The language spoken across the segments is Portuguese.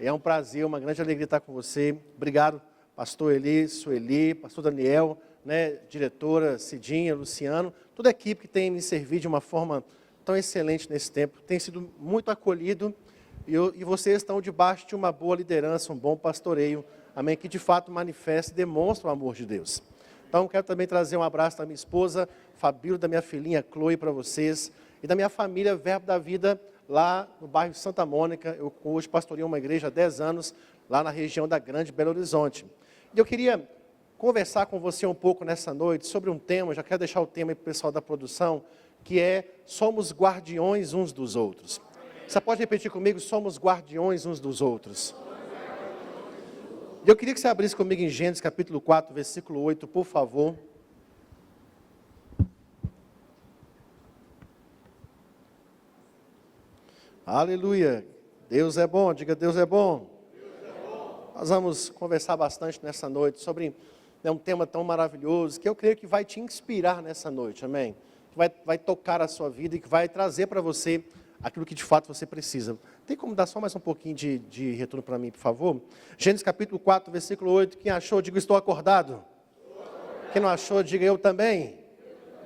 É um prazer, uma grande alegria estar com você. Obrigado, pastor Eli, Sueli, pastor Daniel, diretora Cidinha, Luciano, toda a equipe que tem me servido de uma forma tão excelente nesse tempo. Tem sido muito acolhido e vocês estão debaixo de uma boa liderança, um bom pastoreio, amém, que de fato manifesta e demonstra o amor de Deus. Então, quero também trazer um abraço da minha esposa, Fabíola, da minha filhinha Chloe para vocês, e da minha família Verbo da Vida, lá no bairro Santa Mônica. Eu hoje pastoreio uma igreja há 10 anos, lá na região da Grande Belo Horizonte. E eu queria conversar com você um pouco nessa noite sobre um tema, já quero deixar o tema aí para o pessoal da produção, que é: somos guardiões uns dos outros. Você pode repetir comigo? Somos guardiões uns dos outros. E eu queria que você abrisse comigo em Gênesis capítulo 4, versículo 8, por favor. Aleluia. Deus é bom, diga Deus é bom. Deus é bom. Nós vamos conversar bastante nessa noite sobre um tema tão maravilhoso, que eu creio que vai te inspirar nessa noite, amém? Que vai tocar a sua vida e que vai trazer para você aquilo que de fato você precisa. Tem como dar só mais um pouquinho de retorno para mim, por favor? Gênesis capítulo 4, versículo 8, quem achou, diga estou acordado. Quem não achou, diga eu também.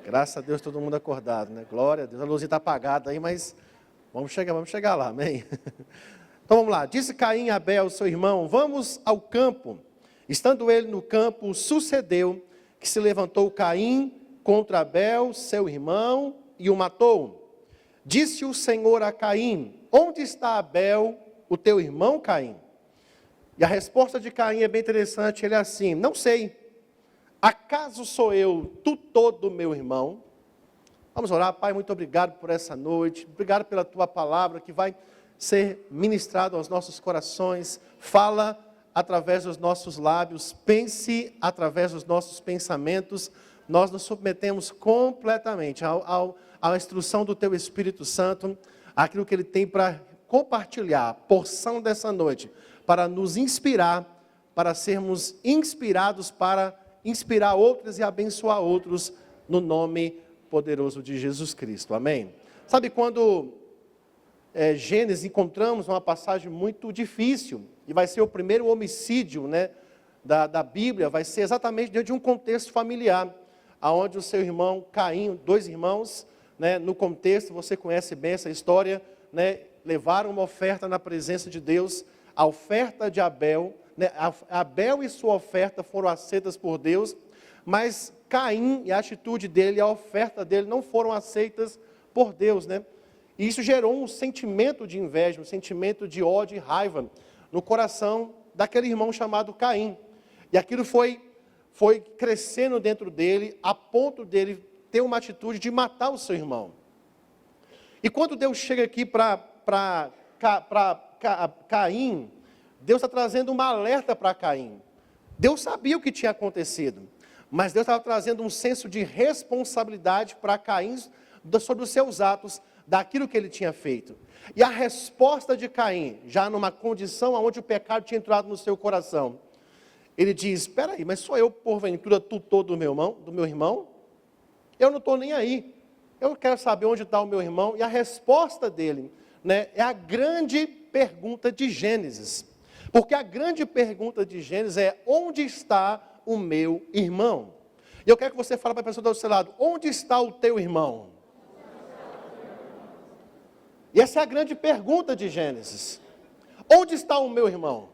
Graças a Deus, todo mundo acordado, né? Glória a Deus, a luzinha está apagada aí, mas vamos chegar lá, amém? Então vamos lá, disse Caim a Abel, seu irmão, vamos ao campo. Estando ele no campo, sucedeu que se levantou Caim contra Abel, seu irmão, e o matou. Disse o Senhor a Caim, onde está Abel, o teu irmão Caim? E a resposta de Caim é bem interessante, ele é assim: não sei, acaso sou eu tutor do meu irmão? Vamos orar. Pai, muito obrigado por essa noite, obrigado pela tua palavra que vai ser ministrado aos nossos corações. Fala através dos nossos lábios, pense através dos nossos pensamentos. Nós nos submetemos completamente à instrução do Teu Espírito Santo, aquilo que Ele tem para compartilhar, a porção dessa noite, para nos inspirar, para sermos inspirados, para inspirar outros e abençoar outros, no nome poderoso de Jesus Cristo, amém? Sabe, quando Gênesis encontramos uma passagem muito difícil, e vai ser o primeiro homicídio, da Bíblia, vai ser exatamente dentro de um contexto familiar, aonde o seu irmão Caim, dois irmãos, no contexto, você conhece bem essa história, levaram uma oferta na presença de Deus, a oferta de Abel, Abel e sua oferta foram aceitas por Deus, mas Caim e a atitude dele, a oferta dele não foram aceitas por Deus, E isso gerou um sentimento de inveja, um sentimento de ódio e raiva no coração daquele irmão chamado Caim. E aquilo foi crescendo dentro dele, a ponto dele ter uma atitude de matar o seu irmão. E quando Deus chega aqui para Caim, Deus está trazendo uma alerta para Caim. Deus sabia o que tinha acontecido, mas Deus estava trazendo um senso de responsabilidade para Caim sobre os seus atos, daquilo que ele tinha feito. E a resposta de Caim, já numa condição onde o pecado tinha entrado no seu coração, ele diz: espera aí, mas sou eu porventura tutor do meu irmão? Eu não estou nem aí, eu quero saber onde está o meu irmão. E a resposta dele, é a grande pergunta de Gênesis, porque a grande pergunta de Gênesis é: onde está o meu irmão? E eu quero que você fale para a pessoa do seu lado: onde está o teu irmão? E essa é a grande pergunta de Gênesis: onde está o meu irmão?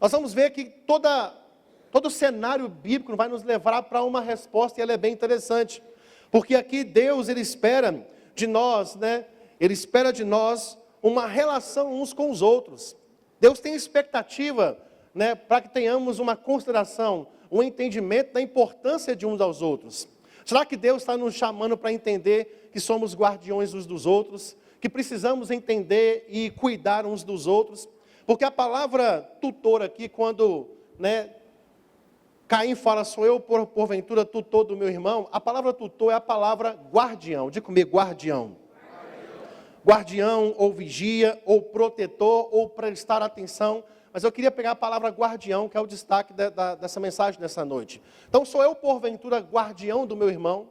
Nós vamos ver que todo o cenário bíblico vai nos levar para uma resposta, e ela é bem interessante, porque aqui Deus, Ele espera de nós, Ele espera de nós uma relação uns com os outros. Deus tem expectativa, para que tenhamos uma consideração, um entendimento da importância de uns aos outros. Será que Deus está nos chamando para entender que somos guardiões uns dos outros, que precisamos entender e cuidar uns dos outros? Porque a palavra tutor aqui, quando Caim fala, sou eu porventura tutor do meu irmão, a palavra tutor é a palavra guardião. Diga comigo, guardião. Guardião, ou vigia, ou protetor, ou prestar atenção. Mas eu queria pegar a palavra guardião, que é o destaque dessa mensagem dessa noite. Então, sou eu porventura guardião do meu irmão?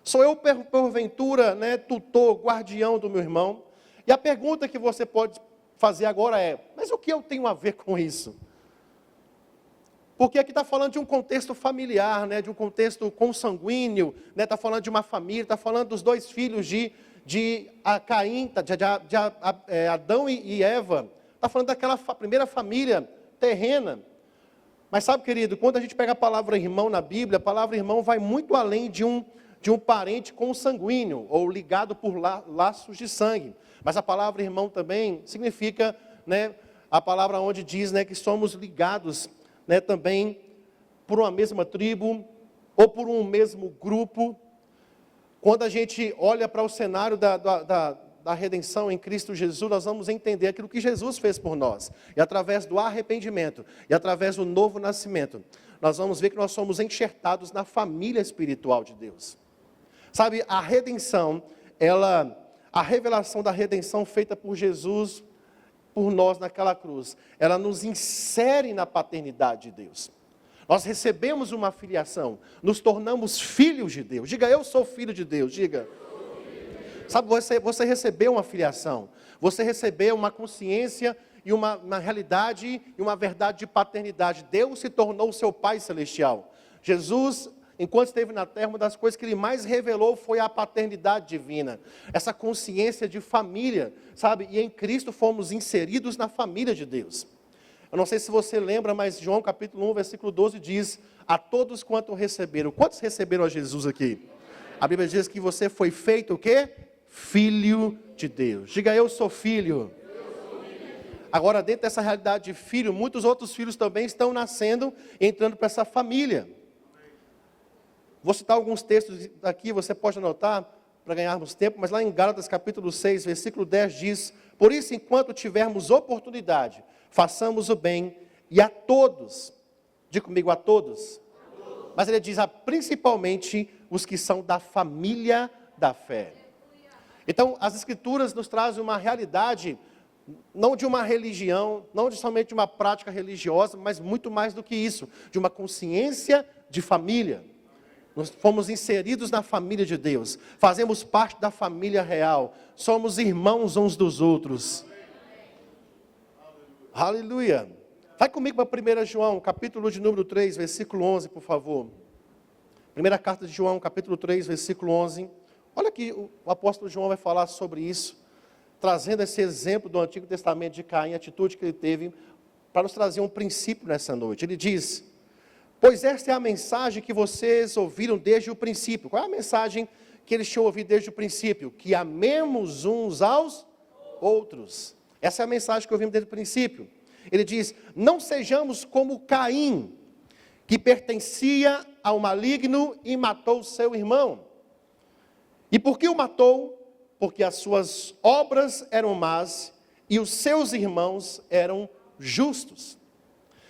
Sou eu porventura tutor, guardião do meu irmão? E a pergunta que você pode fazer agora é, mas o que eu tenho a ver com isso? Porque aqui está falando de um contexto familiar, né, de um contexto consanguíneo, né, está falando de uma família, está falando dos dois filhos de Caim, Adão e Eva. Está falando daquela primeira família terrena. Mas sabe, querido, quando a gente pega a palavra irmão na Bíblia, a palavra irmão vai muito além de um parente consanguíneo, ou ligado por laços de sangue. Mas a palavra irmão também significa, né, a palavra onde diz, né, que somos ligados, né, também por uma mesma tribo, ou por um mesmo grupo. Quando a gente olha para o cenário da redenção em Cristo Jesus, nós vamos entender aquilo que Jesus fez por nós. E através do arrependimento, e através do novo nascimento, nós vamos ver que nós somos enxertados na família espiritual de Deus. Sabe, a redenção, a revelação da redenção feita por Jesus, por nós naquela cruz, ela nos insere na paternidade de Deus. Nós recebemos uma filiação, nos tornamos filhos de Deus. Diga, eu sou filho de Deus, diga. Sabe, você recebeu uma filiação, você recebeu uma consciência e uma realidade e uma verdade de paternidade. Deus se tornou o seu Pai Celestial. Jesus, enquanto esteve na terra, uma das coisas que Ele mais revelou foi a paternidade divina. Essa consciência de família, sabe? E em Cristo fomos inseridos na família de Deus. Eu não sei se você lembra, mas João capítulo 1, versículo 12 diz, a todos quanto receberam. Quantos receberam a Jesus aqui? A Bíblia diz que você foi feito o quê? Filho de Deus. Diga, eu sou filho. Agora, dentro dessa realidade de filho, muitos outros filhos também estão nascendo e entrando para essa família. Vou citar alguns textos aqui, você pode anotar, para ganharmos tempo, mas lá em Gálatas capítulo 6, versículo 10 diz, por isso, enquanto tivermos oportunidade, façamos o bem, e a todos, diga comigo, a todos. Mas ele diz, principalmente os que são da família da fé. Então, as Escrituras nos trazem uma realidade, não de uma religião, não somente de uma prática religiosa, mas muito mais do que isso, de uma consciência de família. Nós fomos inseridos na família de Deus, fazemos parte da família real, somos irmãos uns dos outros. Aleluia. Vai comigo para 1 João, capítulo de número 3, versículo 11, por favor. Primeira carta de João, capítulo 3, versículo 11. Olha aqui, o apóstolo João vai falar sobre isso, trazendo esse exemplo do Antigo Testamento de Caim, a atitude que ele teve, para nos trazer um princípio nessa noite. Ele diz, pois esta é a mensagem que vocês ouviram desde o princípio. Qual é a mensagem que eles tinham ouvido desde o princípio? Que amemos uns aos outros. Essa é a mensagem que ouvimos desde o princípio. Ele diz, não sejamos como Caim, que pertencia ao maligno e matou seu irmão. E por que o matou? Porque as suas obras eram más e os seus irmãos eram justos.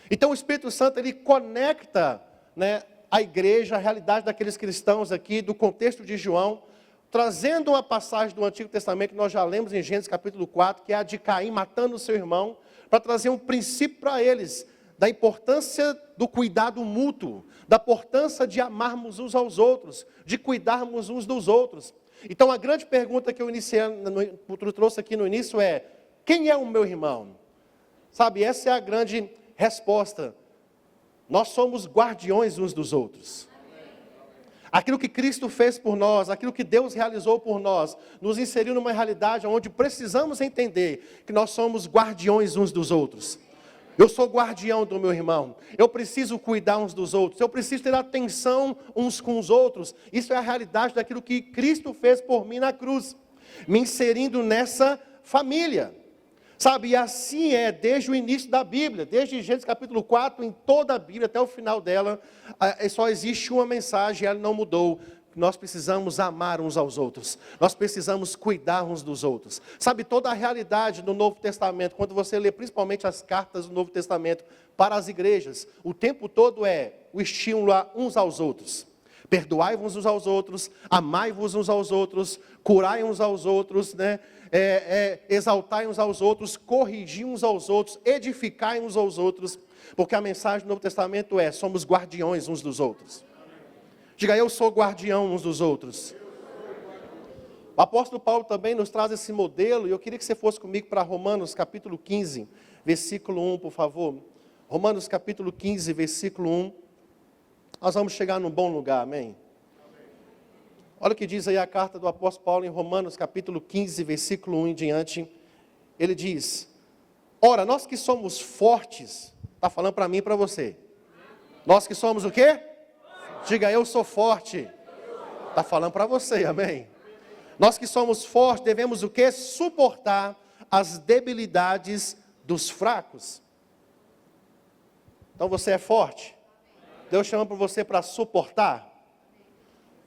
Então o Espírito Santo, ele conecta, né, a igreja, a realidade daqueles cristãos aqui, do contexto de João, trazendo uma passagem do Antigo Testamento, que nós já lemos em Gênesis capítulo 4, que é a de Caim matando o seu irmão, para trazer um princípio para eles, da importância do cuidado mútuo, da importância de amarmos uns aos outros, de cuidarmos uns dos outros. Então a grande pergunta que eu trouxe aqui no início é, quem é o meu irmão? Sabe, essa é a grande resposta. Nós somos guardiões uns dos outros. Aquilo que Cristo fez por nós, aquilo que Deus realizou por nós, nos inseriu numa realidade onde precisamos entender que nós somos guardiões uns dos outros. Eu sou guardião do meu irmão, eu preciso cuidar uns dos outros, eu preciso ter atenção uns com os outros. Isso é a realidade daquilo que Cristo fez por mim na cruz, me inserindo nessa família. Sabe, e assim é desde o início da Bíblia, desde Gênesis capítulo 4, em toda a Bíblia, até o final dela, só existe uma mensagem, ela não mudou. Nós precisamos amar uns aos outros, nós precisamos cuidar uns dos outros. Sabe, toda a realidade do Novo Testamento, quando você lê principalmente as cartas do Novo Testamento para as igrejas, o tempo todo é o estímulo a uns aos outros. Perdoai-vos uns aos outros, amai-vos uns aos outros, curai uns aos outros, né? Exaltai uns aos outros, corrigi uns aos outros, edificai uns aos outros, porque a mensagem do Novo Testamento é, somos guardiões uns dos outros. Diga, eu sou guardião uns dos outros. O apóstolo Paulo também nos traz esse modelo, e eu queria que você fosse comigo para Romanos capítulo 15, versículo 1, por favor. Romanos capítulo 15, versículo 1. Nós vamos chegar num bom lugar, amém? Olha o que diz aí a carta do apóstolo Paulo em Romanos capítulo 15, versículo 1 em diante. Ele diz: ora, nós que somos fortes, está falando para mim e para você. Nós que somos o quê? Diga, eu sou forte. Está falando para você, amém? Nós que somos fortes, devemos o quê? Suportar as debilidades dos fracos. Então você é forte. Deus chama para você para suportar.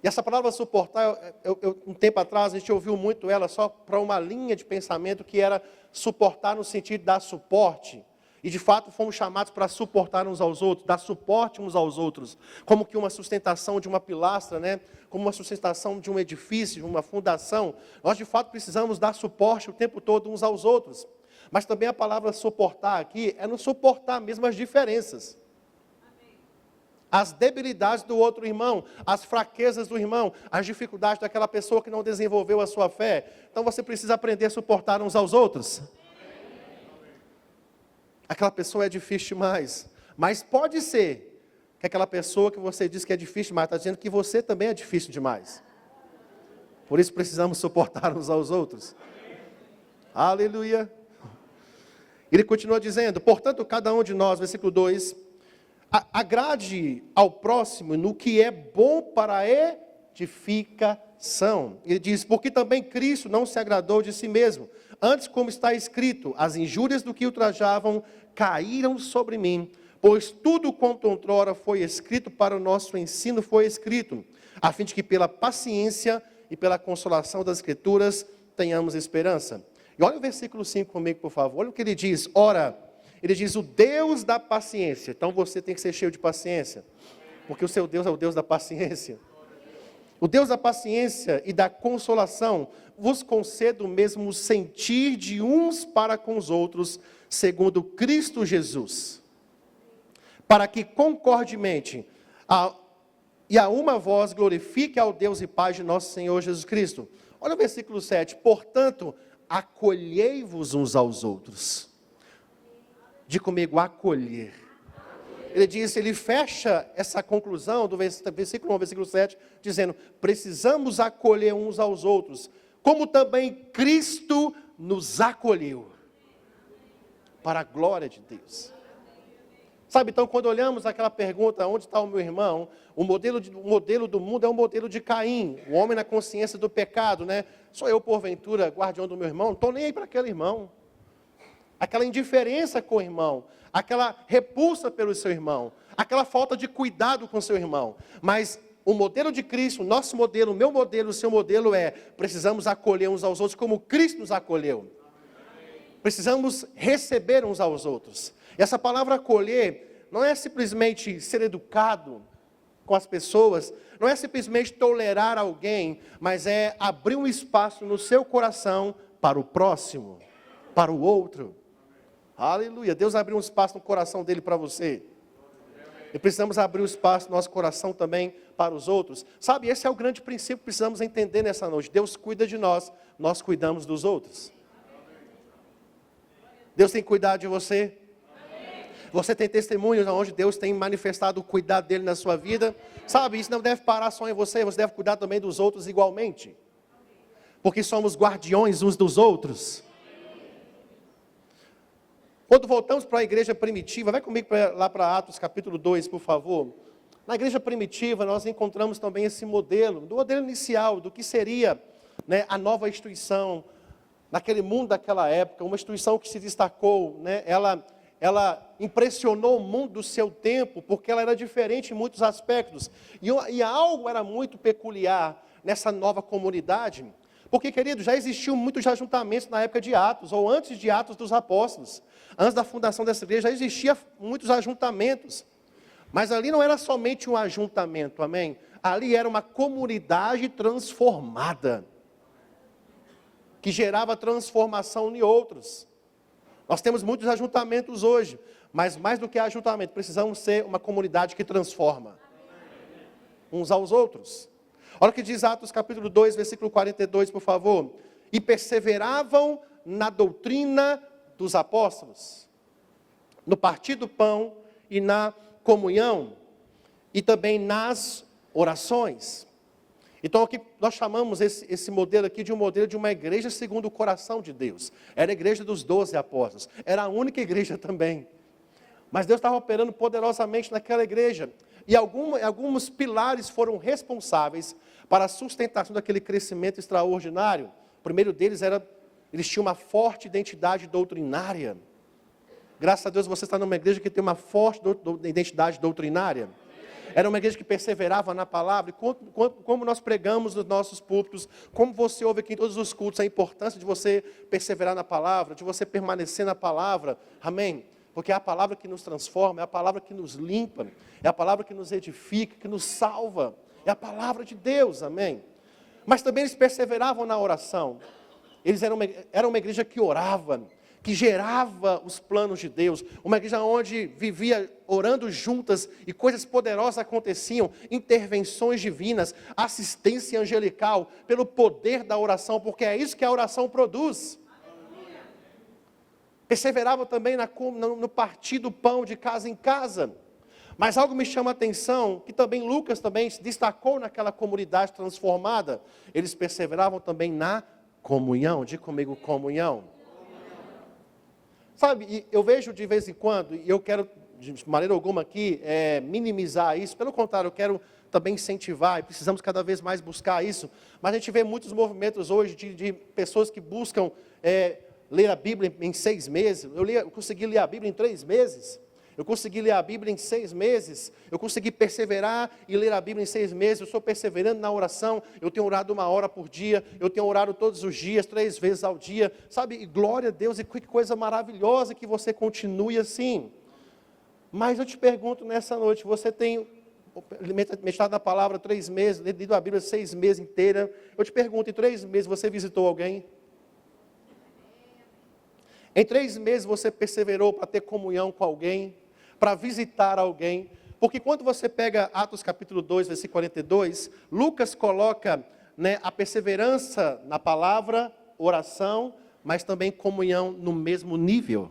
E essa palavra suportar, um tempo atrás a gente ouviu muito ela só para uma linha de pensamento que era suportar no sentido de dar suporte. E de fato fomos chamados para suportar uns aos outros, dar suporte uns aos outros. Como que uma sustentação de uma pilastra, né? Como uma sustentação de um edifício, de uma fundação. Nós de fato precisamos dar suporte o tempo todo uns aos outros. Mas também a palavra suportar aqui é não suportar mesmo as diferenças. As debilidades do outro irmão, as fraquezas do irmão, as dificuldades daquela pessoa que não desenvolveu a sua fé. Então você precisa aprender a suportar uns aos outros. Aquela pessoa é difícil demais, mas pode ser que aquela pessoa que você diz que é difícil demais, está dizendo que você também é difícil demais. Por isso precisamos suportar uns aos outros. Aleluia. Ele continua dizendo, portanto, cada um de nós, versículo 2, agrade ao próximo no que é bom para a edificação. Ele diz, porque também Cristo não se agradou de si mesmo. Antes, como está escrito, as injúrias do que ultrajavam caíram sobre mim, pois tudo quanto outrora foi escrito para o nosso ensino foi escrito, a fim de que pela paciência e pela consolação das Escrituras tenhamos esperança. E olha o versículo 5 comigo, por favor. Olha o que ele diz. Ora, ele diz, o Deus da paciência. Então você tem que ser cheio de paciência, porque o seu Deus é o Deus da paciência. O Deus da paciência e da consolação vos concede o mesmo sentir de uns para com os outros, segundo Cristo Jesus, para que concordemente e a uma voz glorifique ao Deus e Pai de nosso Senhor Jesus Cristo. Olha o versículo 7. Portanto, acolhei-vos uns aos outros. Diga comigo, acolher. Ele diz, ele fecha essa conclusão do versículo 1 ao versículo 7, dizendo, precisamos acolher uns aos outros, como também Cristo nos acolheu, para a glória de Deus. Sabe, então, quando olhamos aquela pergunta, onde está o meu irmão? O modelo do mundo é um modelo de Caim, o homem na consciência do pecado, né? Sou eu, porventura, guardião do meu irmão? Não estou nem aí para aquele irmão. Aquela indiferença com o irmão, aquela repulsa pelo seu irmão, aquela falta de cuidado com o seu irmão. Mas o modelo de Cristo, o nosso modelo, o meu modelo, o seu modelo é, precisamos acolher uns aos outros como Cristo nos acolheu. Precisamos receber uns aos outros. E essa palavra acolher não é simplesmente ser educado com as pessoas, não é simplesmente tolerar alguém, mas é abrir um espaço no seu coração para o próximo, para o outro. Aleluia. Deus abriu um espaço no coração dele para você. E precisamos abrir um espaço no nosso coração também para os outros. Sabe, esse é o grande princípio que precisamos entender nessa noite. Deus cuida de nós, nós cuidamos dos outros. Deus tem cuidado de você. Você tem testemunhos onde Deus tem manifestado o cuidado dele na sua vida. Sabe, isso não deve parar só em você, você deve cuidar também dos outros igualmente. Porque somos guardiões uns dos outros. Quando voltamos para a igreja primitiva, vai comigo lá para Atos capítulo 2, por favor. Na igreja primitiva nós encontramos também esse modelo, do modelo inicial, do que seria, né, a nova instituição, naquele mundo daquela época, uma instituição que se destacou, né, ela impressionou o mundo do seu tempo, porque ela era diferente em muitos aspectos. E algo era muito peculiar nessa nova comunidade, porque, querido, já existiam muitos ajuntamentos na época de Atos, ou antes de Atos dos Apóstolos. Antes da fundação dessa igreja, já existiam muitos ajuntamentos. Mas ali não era somente um ajuntamento, amém? Ali era uma comunidade transformada, que gerava transformação em outros. Nós temos muitos ajuntamentos hoje, mas mais do que ajuntamento, precisamos ser uma comunidade que transforma uns aos outros. Olha o que diz Atos capítulo 2, versículo 42, por favor. E perseveravam na doutrina dos apóstolos, no partir do pão e na comunhão, e também nas orações. Então aqui nós chamamos esse modelo aqui de um modelo de uma igreja segundo o coração de Deus. Era a igreja dos 12 apóstolos, era a única igreja também. Mas Deus estava operando poderosamente naquela igreja. E alguns pilares foram responsáveis para a sustentação daquele crescimento extraordinário. O primeiro deles era, eles tinham uma forte identidade doutrinária. Graças a Deus você está numa igreja que tem uma forte identidade doutrinária. Era uma igreja que perseverava na palavra. E como nós pregamos nos nossos púlpitos, como você ouve aqui em todos os cultos, a importância de você perseverar na palavra, de você permanecer na palavra. Amém? Porque é a palavra que nos transforma, é a palavra que nos limpa, é a palavra que nos edifica, que nos salva. É a palavra de Deus, amém? Mas também eles perseveravam na oração. Eles eram uma igreja que orava, que gerava os planos de Deus. Uma igreja onde vivia orando juntas e coisas poderosas aconteciam, intervenções divinas, assistência angelical, pelo poder da oração, porque é isso que a oração produz. Perseveravam também no partir do pão de casa em casa. Mas algo me chama a atenção, que também Lucas também se destacou naquela comunidade transformada. Eles perseveravam também na comunhão. Diga comigo, comunhão. Sabe, eu vejo de vez em quando, e eu quero, de maneira alguma aqui, minimizar isso. Pelo contrário, eu quero também incentivar, e precisamos cada vez mais buscar isso. Mas a gente vê muitos movimentos hoje de pessoas que buscam ler a Bíblia em 6 meses. Eu consegui ler a Bíblia em 3 meses. Eu consegui ler a Bíblia em 6 meses. Eu consegui perseverar e ler a Bíblia em 6 meses. Eu estou perseverando na oração. Eu tenho orado 1 hora por dia. Eu tenho orado todos os dias, 3 vezes ao dia. Sabe, e glória a Deus, e que coisa maravilhosa que você continue assim. Mas eu te pergunto nessa noite, você tem meditado na palavra 3 meses, lido a Bíblia 6 meses inteira. Eu te pergunto, em 3 meses você visitou alguém? Em 3 meses você perseverou para ter comunhão com alguém, para visitar alguém? Porque quando você pega Atos capítulo 2, versículo 42, Lucas coloca a perseverança na palavra, oração, mas também comunhão no mesmo nível.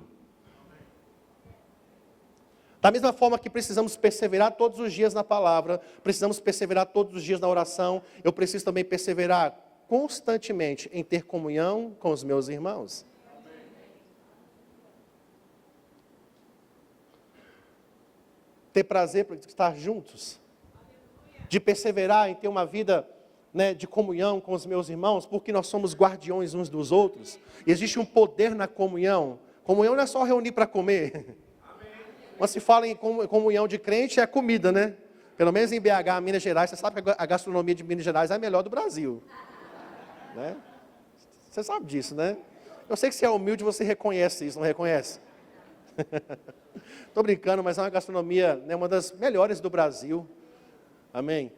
Da mesma forma que precisamos perseverar todos os dias na palavra, precisamos perseverar todos os dias na oração, eu preciso também perseverar constantemente em ter comunhão com os meus irmãos. Ter prazer por estar juntos, de perseverar em ter uma vida de comunhão com os meus irmãos, porque nós somos guardiões uns dos outros, e existe um poder na comunhão. Comunhão não é só reunir para comer. Quando se fala em comunhão de crente, é comida, né? Pelo menos em BH, Minas Gerais, você sabe que a gastronomia de Minas Gerais é a melhor do Brasil, né? Você sabe disso, né? Eu sei que você é humilde, você reconhece isso, não reconhece? Estou brincando, mas é uma gastronomia, uma das melhores do Brasil. Amém?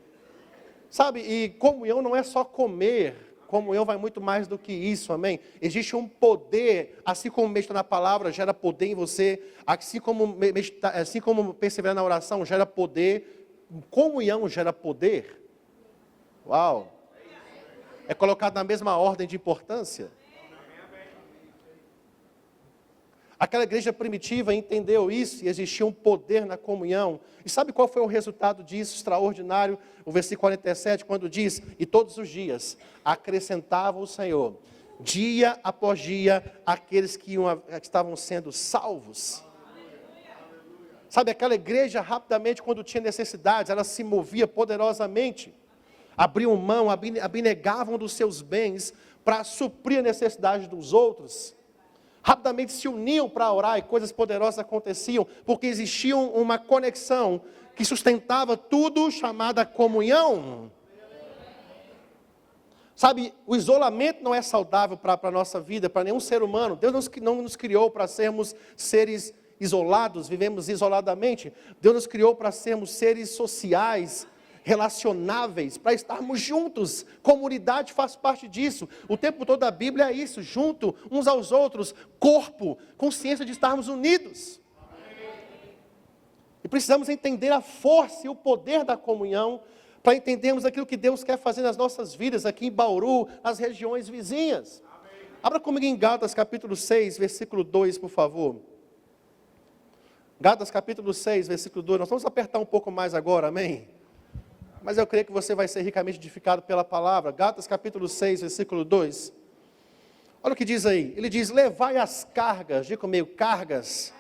Sabe, e comunhão não é só comer. Comunhão vai muito mais do que isso, amém? Existe um poder, assim como meditar na palavra gera poder em você, assim como perseverar na oração gera poder, comunhão gera poder. Uau! É colocado na mesma ordem de importância. Aquela igreja primitiva entendeu isso e existia um poder na comunhão. E sabe qual foi o resultado disso extraordinário? O versículo 47, quando diz, e todos os dias acrescentava o Senhor, dia após dia, aqueles que estavam sendo salvos. Sabe, aquela igreja rapidamente, quando tinha necessidades, ela se movia poderosamente. Abriam mão, abnegavam dos seus bens para suprir a necessidade dos outros. Rapidamente se uniam para orar e coisas poderosas aconteciam, porque existia uma conexão que sustentava tudo, chamada comunhão. Sabe, o isolamento não é saudável para a nossa vida, para nenhum ser humano. Deus não nos criou para sermos seres isolados, vivemos isoladamente. Deus nos criou para sermos seres sociais, relacionáveis, para estarmos juntos. Comunidade faz parte disso. O tempo todo da Bíblia é isso, junto uns aos outros, corpo, consciência de estarmos unidos. E precisamos entender a força e o poder da comunhão para entendermos aquilo que Deus quer fazer nas nossas vidas, aqui em Bauru, nas regiões vizinhas. Amém. Abra comigo em Gálatas capítulo 6, versículo 2, por favor. Gálatas capítulo 6, versículo 2, nós vamos apertar um pouco mais agora, amém? Mas eu creio que você vai ser ricamente edificado pela palavra. Gálatas capítulo 6, versículo 2. Olha o que diz aí, ele diz, levai as cargas, diga comigo, cargas.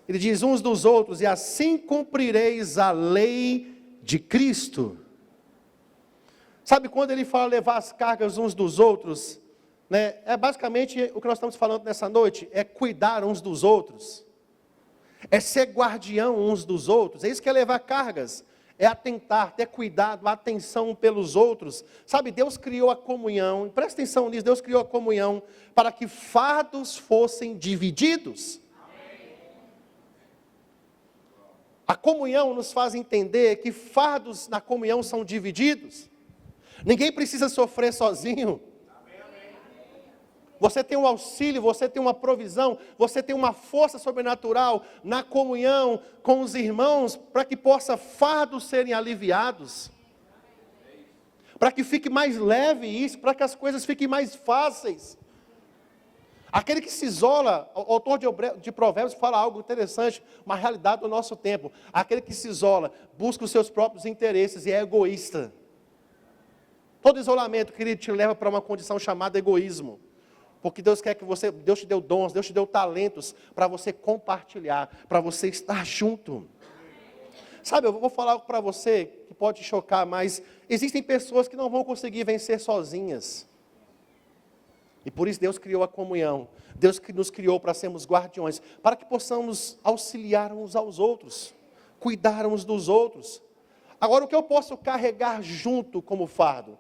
Ele diz, uns dos outros, e assim cumprireis a lei de Cristo. Sabe quando ele fala levar as cargas uns dos outros, né? É basicamente o que nós estamos falando nessa noite, é cuidar uns dos outros. É ser guardião uns dos outros, é isso que é levar cargas. É atentar, ter cuidado, atenção pelos outros. Sabe, Deus criou a comunhão, presta atenção nisso, Deus criou a comunhão para que fardos fossem divididos. A comunhão nos faz entender que fardos na comunhão são divididos. Ninguém precisa sofrer sozinho. Você tem um auxílio, você tem uma provisão, você tem uma força sobrenatural na comunhão com os irmãos, para que possa fardos serem aliviados. Para que fique mais leve isso, para que as coisas fiquem mais fáceis. Aquele que se isola, o autor de Provérbios fala algo interessante, uma realidade do nosso tempo. Aquele que se isola, busca os seus próprios interesses e é egoísta. Todo isolamento, querido, te leva para uma condição chamada egoísmo. Porque Deus quer que você, Deus te deu dons, Deus te deu talentos para você compartilhar, para você estar junto. Sabe, eu vou falar algo para você que pode te chocar, mas existem pessoas que não vão conseguir vencer sozinhas. E por isso Deus criou a comunhão. Deus que nos criou para sermos guardiões, para que possamos auxiliar uns aos outros, cuidar uns dos outros. Agora, o que eu posso carregar junto como fardo?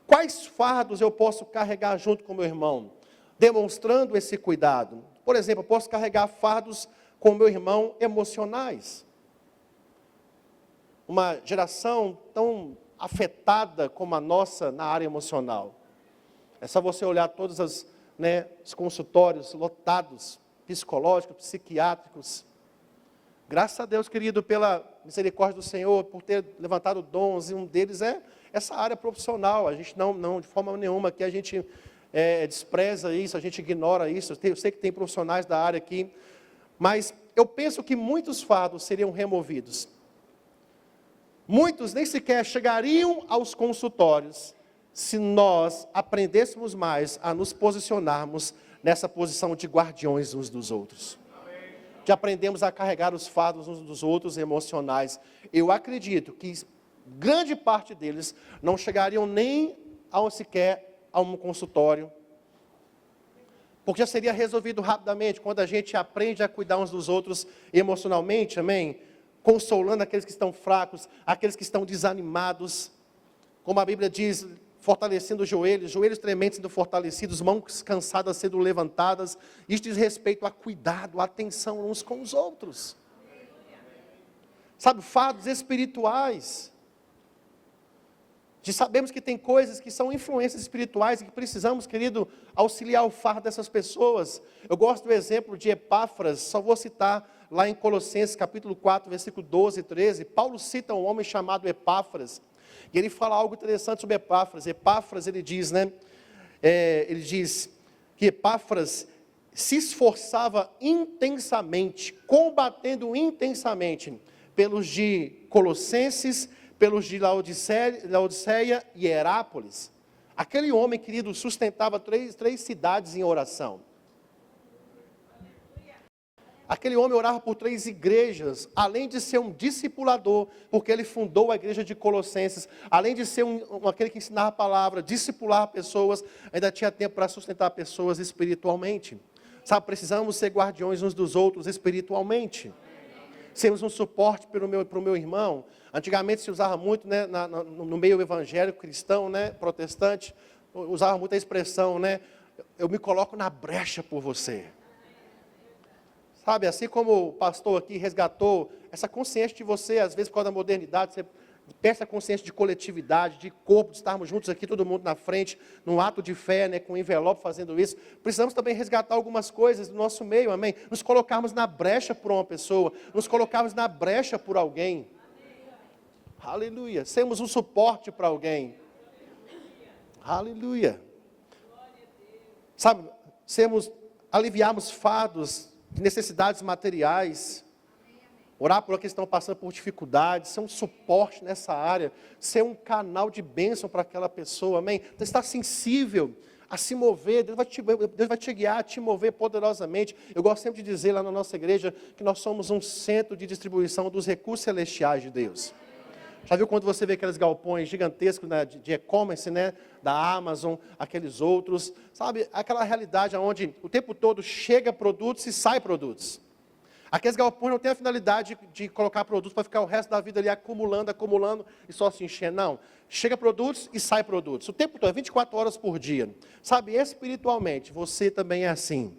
Quais fardos eu posso carregar junto com meu irmão? Demonstrando esse cuidado. Por exemplo, eu posso carregar fardos com meu irmão emocionais. Uma geração tão afetada como a nossa na área emocional. É só você olhar todos os consultórios lotados, psicológicos, psiquiátricos. Graças a Deus, querido, pela misericórdia do Senhor, por ter levantado dons, e um deles é essa área profissional. A gente não de forma nenhuma, que a gente despreza isso, a gente ignora isso. Eu sei que tem profissionais da área aqui, mas eu penso que muitos fardos seriam removidos. Muitos nem sequer chegariam aos consultórios, se nós aprendêssemos mais a nos posicionarmos nessa posição de guardiões uns dos outros. De aprendermos a carregar os fardos uns dos outros emocionais. Eu acredito que grande parte deles não chegariam nem sequer a um consultório, porque já seria resolvido rapidamente, quando a gente aprende a cuidar uns dos outros emocionalmente, amém? Consolando aqueles que estão fracos, aqueles que estão desanimados, como a Bíblia diz, fortalecendo os joelhos trementes sendo fortalecidos, mãos cansadas sendo levantadas. Isso diz respeito a cuidado, a atenção uns com os outros. Sabe, fardos espirituais. Sabemos que tem coisas que são influências espirituais e que precisamos, querido, auxiliar o fardo dessas pessoas. Eu gosto do exemplo de Epáfras, só vou citar lá em Colossenses capítulo 4, versículo 12 e 13. Paulo cita um homem chamado Epáfras. E ele fala algo interessante sobre Epáfras. Epáfras, ele diz, ele diz que Epáfras se esforçava intensamente, combatendo intensamente, pelos de Colossenses, pelos de Laodiceia e Herápolis. Aquele homem, querido, sustentava três cidades em oração. Aquele homem orava por 3 igrejas, além de ser um discipulador, porque ele fundou a igreja de Colossenses, além de ser aquele que ensinava a palavra, discipular pessoas, ainda tinha tempo para sustentar pessoas espiritualmente. Sabe, precisamos ser guardiões uns dos outros espiritualmente. Sermos um suporte para o meu irmão. Antigamente se usava muito, no meio evangélico cristão, protestante, usava muito a expressão, eu me coloco na brecha por você. Sabe, assim como o pastor aqui resgatou essa consciência de você, às vezes por causa da modernidade, você perde essa consciência de coletividade, de corpo, de estarmos juntos aqui, todo mundo na frente, num ato de fé, com um envelope fazendo isso. Precisamos também resgatar algumas coisas do nosso meio, amém? Nos colocarmos na brecha por uma pessoa, nos colocarmos na brecha por alguém. Aleluia. Sermos um suporte para alguém. Aleluia. Sabe, aliviarmos fardos, necessidades materiais. Orar por aqueles que estão passando por dificuldades, ser um suporte nessa área, ser um canal de bênção para aquela pessoa, amém? Então, estar sensível a se mover, Deus vai te guiar, te mover poderosamente. Eu gosto sempre de dizer lá na nossa igreja que nós somos um centro de distribuição dos recursos celestiais de Deus. Já viu quando você vê aqueles galpões gigantescos, né, de e-commerce, né, da Amazon, aqueles outros, sabe? Aquela realidade onde o tempo todo chega produtos e sai produtos. Aqueles galpões não têm a finalidade de colocar produtos para ficar o resto da vida ali acumulando e só se encher. Não. Chega produtos e sai produtos. O tempo todo, 24 horas por dia. Sabe, espiritualmente, você também é assim.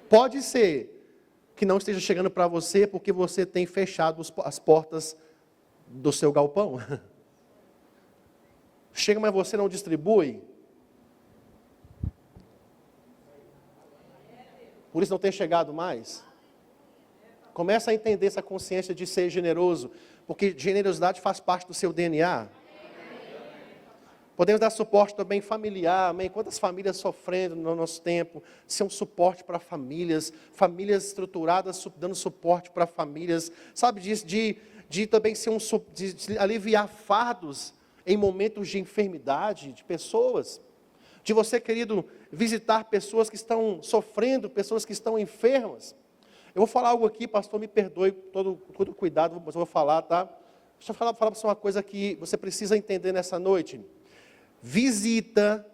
Pode ser que não esteja chegando para você porque você tem fechado as portas do seu galpão. Chega, mas você não distribui. Por isso não tem chegado mais. Começa a entender essa consciência de ser generoso, porque generosidade faz parte do seu DNA. Podemos dar suporte também familiar, amém? Quantas famílias sofrendo no nosso tempo, ser um suporte para famílias estruturadas, dando suporte para famílias, sabe, de também ser de aliviar fardos em momentos de enfermidade de pessoas. De você, querido, visitar pessoas que estão sofrendo, pessoas que estão enfermas. Eu vou falar algo aqui, pastor, me perdoe, todo cuidado, mas eu vou falar, tá? Deixa eu falar para você uma coisa que você precisa entender nessa noite. Visita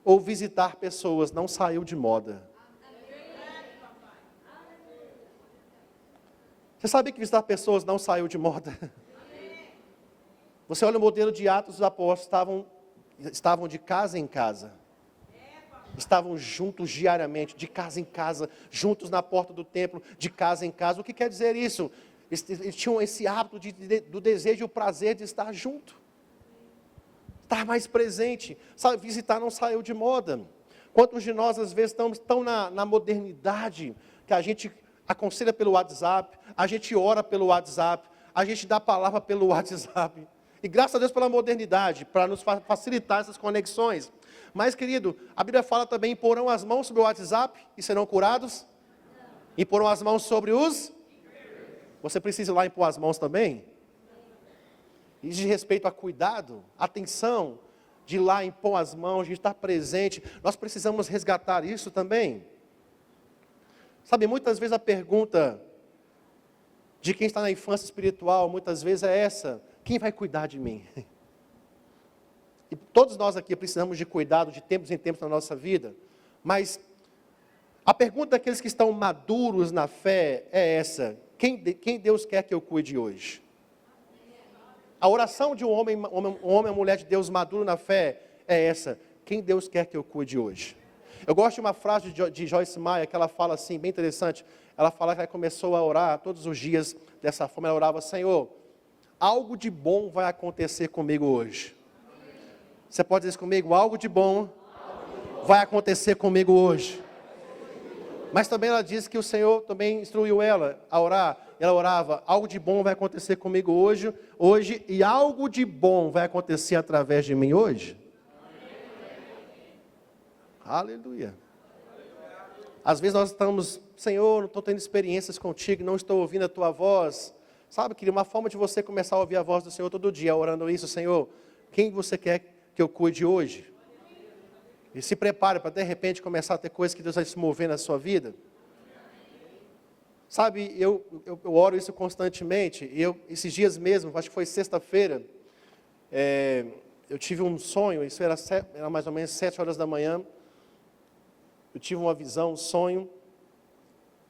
ou visitar pessoas não saiu de moda. Você sabia que visitar pessoas não saiu de moda? Você olha o modelo de Atos dos Apóstolos, estavam de casa em casa. Estavam juntos diariamente, de casa em casa, juntos na porta do templo, de casa em casa. O que quer dizer isso? Eles tinham esse hábito do desejo e o prazer de estar junto. Estar mais presente. Sabe, visitar não saiu de moda. Quantos de nós, às vezes, estamos tão na modernidade, que a gente aconselha pelo WhatsApp, a gente ora pelo WhatsApp, a gente dá a palavra pelo WhatsApp. E graças a Deus pela modernidade, para nos facilitar essas conexões. Mas, querido, a Bíblia fala também, porão as mãos sobre o WhatsApp e serão curados? E porão as mãos sobre os? Você precisa ir lá e pôr as mãos também? E de respeito a cuidado, atenção, de ir lá e pôr as mãos, de estar presente, nós precisamos resgatar isso também. Sabe, muitas vezes a pergunta de quem está na infância espiritual, muitas vezes é essa: quem vai cuidar de mim? E todos nós aqui precisamos de cuidado de tempos em tempos na nossa vida, mas a pergunta daqueles que estão maduros na fé é essa: quem Deus quer que eu cuide hoje? A oração de um homem ou mulher de Deus maduro na fé é essa: quem Deus quer que eu cuide hoje? Eu gosto de uma frase de Joyce Meyer, que ela fala assim, bem interessante. Ela fala que ela começou a orar todos os dias dessa forma. Ela orava: Senhor, algo de bom vai acontecer comigo hoje. Você pode dizer isso comigo? Algo de bom vai acontecer comigo hoje. Mas também ela diz que o Senhor também instruiu ela a orar. Ela orava: algo de bom vai acontecer comigo hoje, e algo de bom vai acontecer através de mim hoje. Aleluia. Às vezes nós estamos: Senhor, não estou tendo experiências contigo, não estou ouvindo a tua voz. Sabe, querido, uma forma de você começar a ouvir a voz do Senhor todo dia, orando isso: Senhor, quem você quer que eu cuide hoje? E se prepare para de repente começar a ter coisas que Deus vai se mover na sua vida. Sabe, eu oro isso constantemente. E esses dias mesmo, acho que foi sexta-feira, eu tive um sonho. Isso era mais ou menos 7 horas da manhã. Eu tive uma visão, um sonho.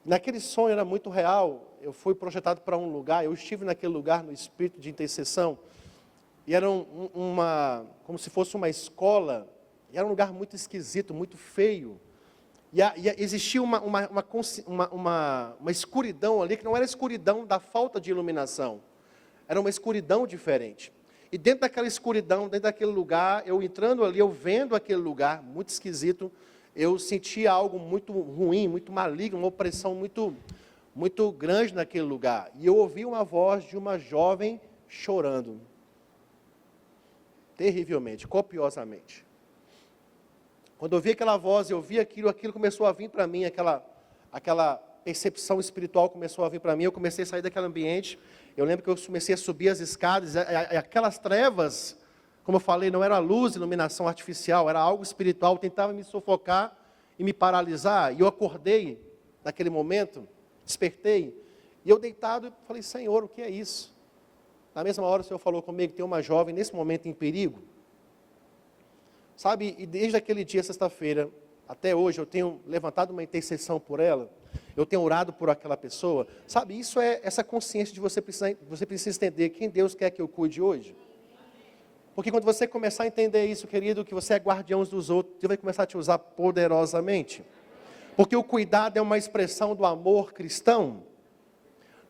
Naquele sonho era muito real. Eu fui projetado para um lugar. Eu estive naquele lugar no espírito de intercessão. E era como se fosse uma escola. E era um lugar muito esquisito, muito feio. E existia uma escuridão ali, que não era a escuridão da falta de iluminação. Era uma escuridão diferente. E dentro daquela escuridão, dentro daquele lugar, eu entrando ali, eu vendo aquele lugar muito esquisito, eu sentia algo muito ruim, muito maligno, uma opressão muito, muito grande naquele lugar. E eu ouvi uma voz de uma jovem chorando. Terrivelmente, copiosamente. Quando eu vi aquela voz, eu vi aquilo começou a vir para mim, aquela percepção espiritual começou a vir para mim, eu comecei a sair daquele ambiente, eu lembro que eu comecei a subir as escadas, e aquelas trevas, como eu falei, não era luz, iluminação artificial, era algo espiritual, tentava me sufocar e me paralisar, e eu acordei naquele momento, despertei, e eu deitado, falei, Senhor, o que é isso? Na mesma hora o Senhor falou comigo que tem uma jovem nesse momento em perigo. Sabe, e desde aquele dia, sexta-feira, até hoje, eu tenho levantado uma intercessão por ela, eu tenho orado por aquela pessoa. Sabe, isso é essa consciência de você precisa entender quem Deus quer que eu cuide hoje. Porque quando você começar a entender isso, querido, que você é guardião dos outros, Deus vai começar a te usar poderosamente. Porque o cuidado é uma expressão do amor cristão.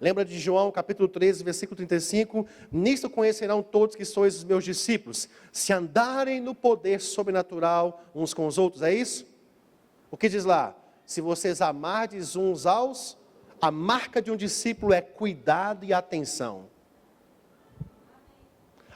Lembra de João, capítulo 13, versículo 35? Nisto conhecerão todos que sois os meus discípulos, se andarem no poder sobrenatural uns com os outros. É isso? O que diz lá? Se vocês amardes uns aos, a marca de um discípulo é cuidado e atenção.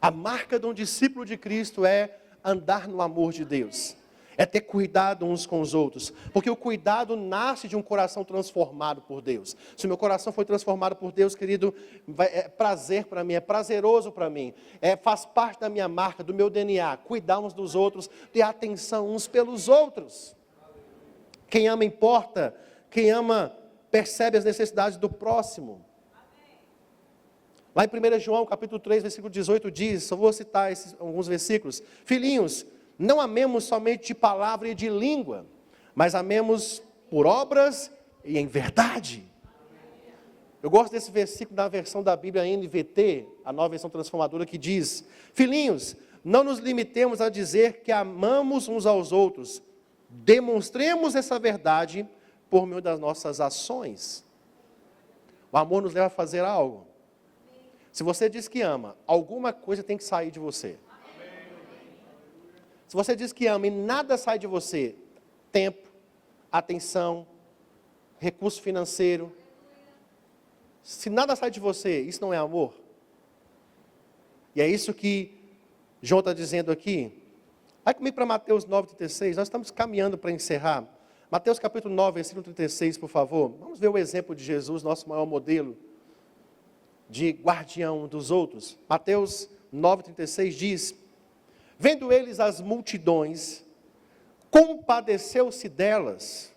A marca de um discípulo de Cristo é andar no amor de Deus. É ter cuidado uns com os outros, porque o cuidado nasce de um coração transformado por Deus. Se o meu coração foi transformado por Deus, querido, é prazer para mim, é prazeroso para mim, faz parte da minha marca, do meu DNA, cuidar uns dos outros, ter atenção uns pelos outros. Quem ama importa, quem ama percebe as necessidades do próximo. Lá em 1 João, capítulo 3, versículo 18, diz, só vou citar alguns versículos, filhinhos, não amemos somente de palavra e de língua, mas amemos por obras e em verdade. Eu gosto desse versículo da versão da Bíblia NVT, a nova versão transformadora, que diz, filhinhos, não nos limitemos a dizer que amamos uns aos outros, demonstremos essa verdade por meio das nossas ações. O amor nos leva a fazer algo. Se você diz que ama, alguma coisa tem que sair de você. Se você diz que ama e nada sai de você, tempo, atenção, recurso financeiro, se nada sai de você, isso não é amor? E é isso que João está dizendo aqui. Vai comigo para Mateus 9,36, nós estamos caminhando para encerrar. Mateus capítulo 9, versículo 36, por favor. Vamos ver o exemplo de Jesus, nosso maior modelo de guardião dos outros. Mateus 9,36 diz, vendo eles as multidões, compadeceu-se delas,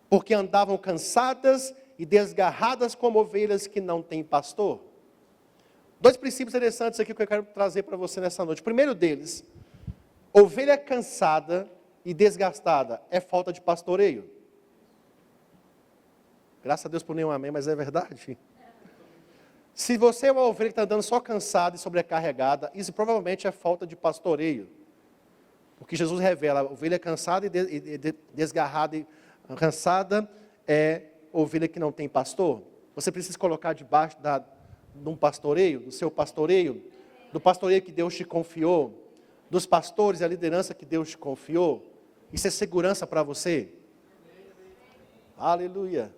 porque andavam cansadas e desgarradas como ovelhas que não têm pastor. Dois princípios interessantes aqui que eu quero trazer para você nessa noite. O primeiro deles, ovelha cansada e desgastada é falta de pastoreio. Graças a Deus por nenhum amém, mas é verdade. Se você é uma ovelha que está andando só cansada e sobrecarregada, isso provavelmente é falta de pastoreio. Porque Jesus revela, a ovelha cansada e desgarrada e cansada é ovelha que não tem pastor. Você precisa colocar debaixo de um pastoreio, do seu pastoreio, do pastoreio que Deus te confiou, dos pastores e a liderança que Deus te confiou. Isso é segurança para você. Aleluia.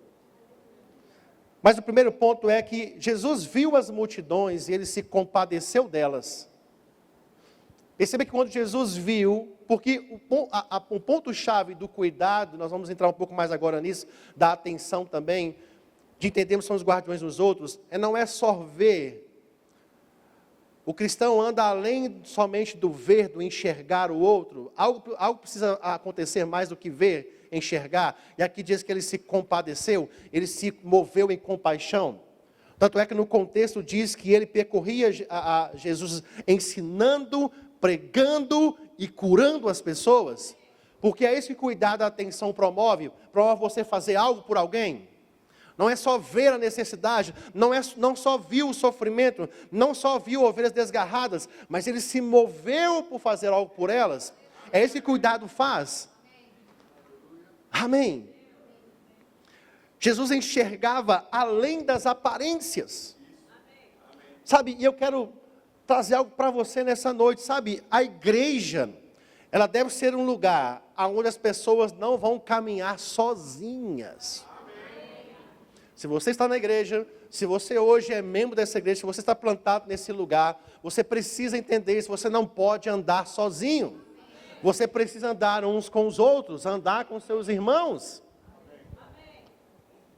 Mas o primeiro ponto é que Jesus viu as multidões e ele se compadeceu delas. Perceba que quando Jesus viu, porque o ponto-chave do cuidado, nós vamos entrar um pouco mais agora nisso, da atenção também, de entendermos que somos guardiões dos outros, não é só ver. O cristão anda além somente do ver, do enxergar o outro. Algo precisa acontecer mais do que ver, enxergar. E aqui diz que ele se compadeceu, ele se moveu em compaixão. Tanto é que no contexto diz que ele percorria a Jesus ensinando, pregando e curando as pessoas. Porque é esse que cuidar da atenção promove você fazer algo por alguém. Não é só ver a necessidade, não só viu o sofrimento, não só viu ovelhas desgarradas, mas ele se moveu por fazer algo por elas. É esse que cuidado faz. Amém. Jesus enxergava além das aparências. Sabe, e eu quero trazer algo para você nessa noite, sabe? A igreja, ela deve ser um lugar onde as pessoas não vão caminhar sozinhas. Se você está na igreja, se você hoje é membro dessa igreja, se você está plantado nesse lugar, você precisa entender isso, você não pode andar sozinho. Você precisa andar uns com os outros, andar com seus irmãos.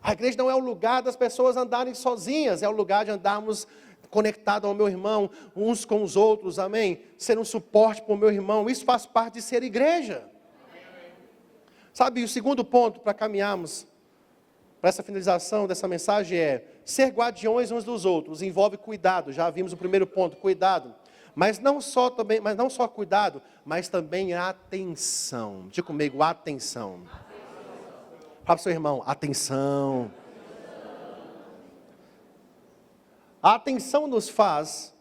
A igreja não é o lugar das pessoas andarem sozinhas, é o lugar de andarmos conectados ao meu irmão, uns com os outros, amém? Ser um suporte para o meu irmão, isso faz parte de ser igreja. Sabe, o segundo ponto para caminharmos para essa finalização dessa mensagem é ser guardiões uns dos outros, envolve cuidado, já vimos o primeiro ponto, cuidado. Mas não só cuidado, mas também atenção. Diga comigo, atenção. Fala para o seu irmão, atenção. A atenção nos faz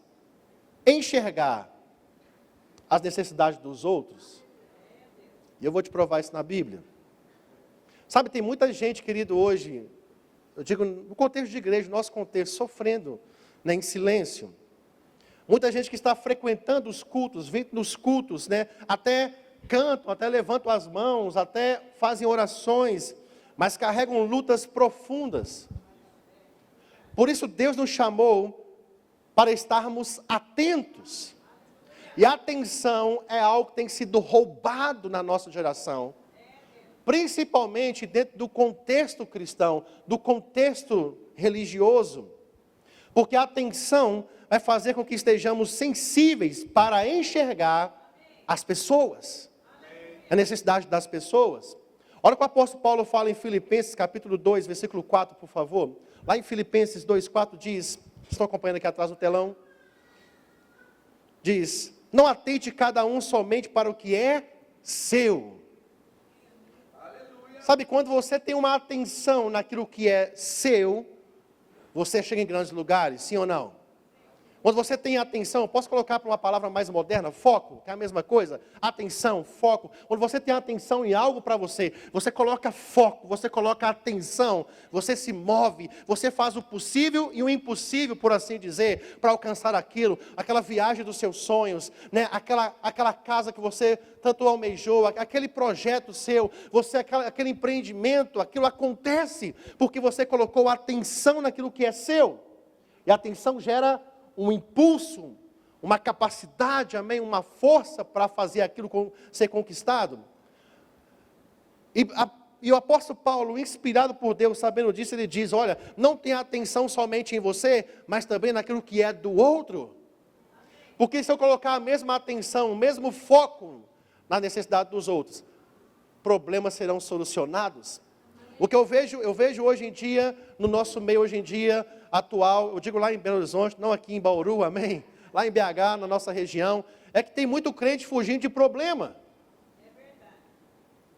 enxergar as necessidades dos outros. E eu vou te provar isso na Bíblia. Sabe, tem muita gente, querido, hoje, eu digo no contexto de igreja, no nosso contexto, sofrendo, né, em silêncio. Muita gente que está frequentando os cultos, vindo nos cultos, né, até cantam, até levantam as mãos, até fazem orações, mas carregam lutas profundas. Por isso Deus nos chamou para estarmos atentos. E a atenção é algo que tem sido roubado na nossa geração, principalmente dentro do contexto cristão, do contexto religioso, porque a atenção vai fazer com que estejamos sensíveis para enxergar as pessoas, a necessidade das pessoas. Olha o que o apóstolo Paulo fala em Filipenses, capítulo 2, versículo 4, por favor. Lá em Filipenses 2, 4 diz, estão acompanhando aqui atrás no telão? Diz, não atente cada um somente para o que é seu. Sabe, quando você tem uma atenção naquilo que é seu, você chega em grandes lugares, sim ou não? Quando você tem atenção, posso colocar para uma palavra mais moderna, foco, que é a mesma coisa, atenção, foco. Quando você tem atenção em algo para você, você coloca foco, você coloca atenção, você se move, você faz o possível e o impossível, por assim dizer, para alcançar aquilo, aquela viagem dos seus sonhos, né? aquela casa que você tanto almejou, aquele projeto seu, aquele empreendimento, aquilo acontece, porque você colocou atenção naquilo que é seu, e a atenção gera um impulso, uma capacidade, amém, uma força para fazer aquilo ser conquistado. E o apóstolo Paulo, inspirado por Deus, sabendo disso, ele diz, olha, não tenha atenção somente em você, mas também naquilo que é do outro. Porque se eu colocar a mesma atenção, o mesmo foco na necessidade dos outros, problemas serão solucionados. O que eu vejo hoje em dia, no nosso meio hoje em dia, atual, eu digo lá em Belo Horizonte, não aqui em Bauru, amém? Lá em BH, na nossa região, é que tem muito crente fugindo de problema. É verdade.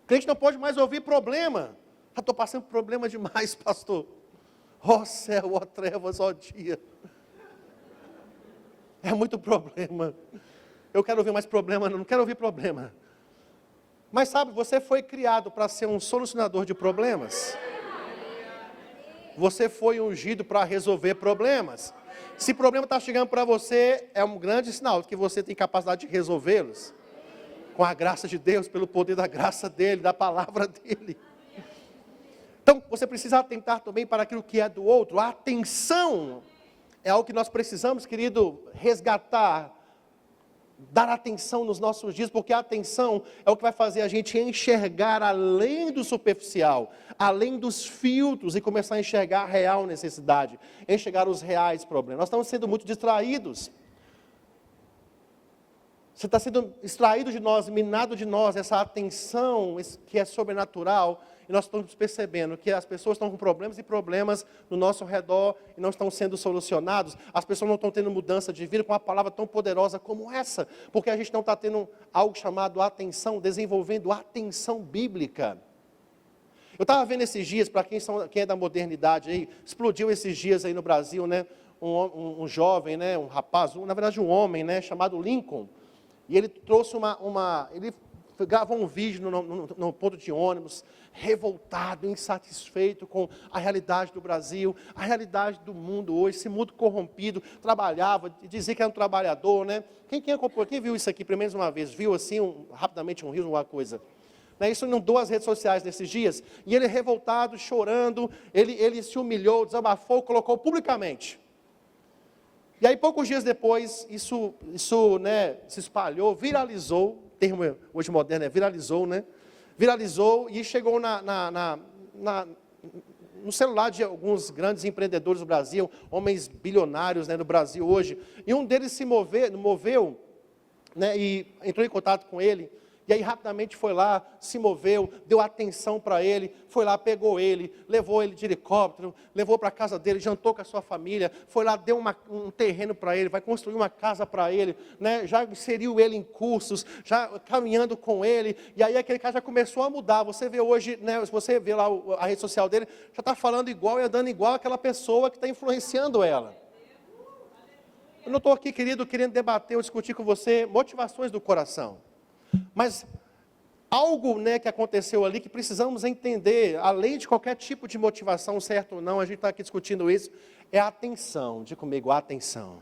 Crente não pode mais ouvir problema. Estou passando por problema demais, pastor. Ó céu, ó trevas, ó dia. É muito problema. Eu quero ouvir mais problema, não quero ouvir problema. Mas sabe, você foi criado para ser um solucionador de problemas. Você foi ungido para resolver problemas. Se o problema está chegando para você, é um grande sinal de que você tem capacidade de resolvê-los. Com a graça de Deus, pelo poder da graça dEle, da palavra dEle. Então, você precisa atentar também para aquilo que é do outro. A atenção é algo que nós precisamos, querido, resgatar. Dar atenção nos nossos dias, porque a atenção é o que vai fazer a gente enxergar além do superficial, além dos filtros e começar a enxergar a real necessidade, enxergar os reais problemas. Nós estamos sendo muito distraídos. Você está sendo extraído de nós, minado de nós, essa atenção que é sobrenatural, e nós estamos percebendo que as pessoas estão com problemas e problemas no nosso redor e não estão sendo solucionados. As pessoas não estão tendo mudança de vida com uma palavra tão poderosa como essa, porque a gente não está tendo algo chamado atenção, desenvolvendo atenção bíblica. Eu estava vendo esses dias, para quem é da modernidade aí, explodiu esses dias aí no Brasil, né? Um jovem, né? Um rapaz, na verdade um homem, né? Chamado Lincoln. E ele trouxe ele gravou um vídeo no ponto de ônibus, revoltado, insatisfeito com a realidade do Brasil, a realidade do mundo hoje, esse mundo corrompido, trabalhava, dizia que era um trabalhador, né? Quem viu isso aqui pelo menos uma vez? Viu assim, rapidamente um rio, alguma coisa? né, isso inundou as redes sociais nesses dias, e ele revoltado, chorando, ele se humilhou, desabafou, colocou publicamente. E aí, poucos dias depois, isso né, se espalhou, viralizou, o termo hoje moderno é viralizou, né? Viralizou e chegou no celular de alguns grandes empreendedores do Brasil, homens bilionários, né, do Brasil hoje. E um deles se moveu, né, e entrou em contato com ele. E aí rapidamente foi lá, se moveu, deu atenção para ele, foi lá, pegou ele, levou ele de helicóptero, levou para a casa dele, jantou com a sua família, foi lá, deu um terreno para ele, vai construir uma casa para ele, né, já inseriu ele em cursos, já caminhando com ele, e aí aquele cara já começou a mudar. Você vê hoje, né, se você vê lá a rede social dele, já está falando igual e andando igual aquela pessoa que está influenciando ela. Eu não estou aqui, querido, querendo debater ou discutir com você motivações do coração. Mas algo, né, que aconteceu ali que precisamos entender, além de qualquer tipo de motivação, certo ou não, a gente está aqui discutindo isso, é a atenção. Diga comigo, a atenção.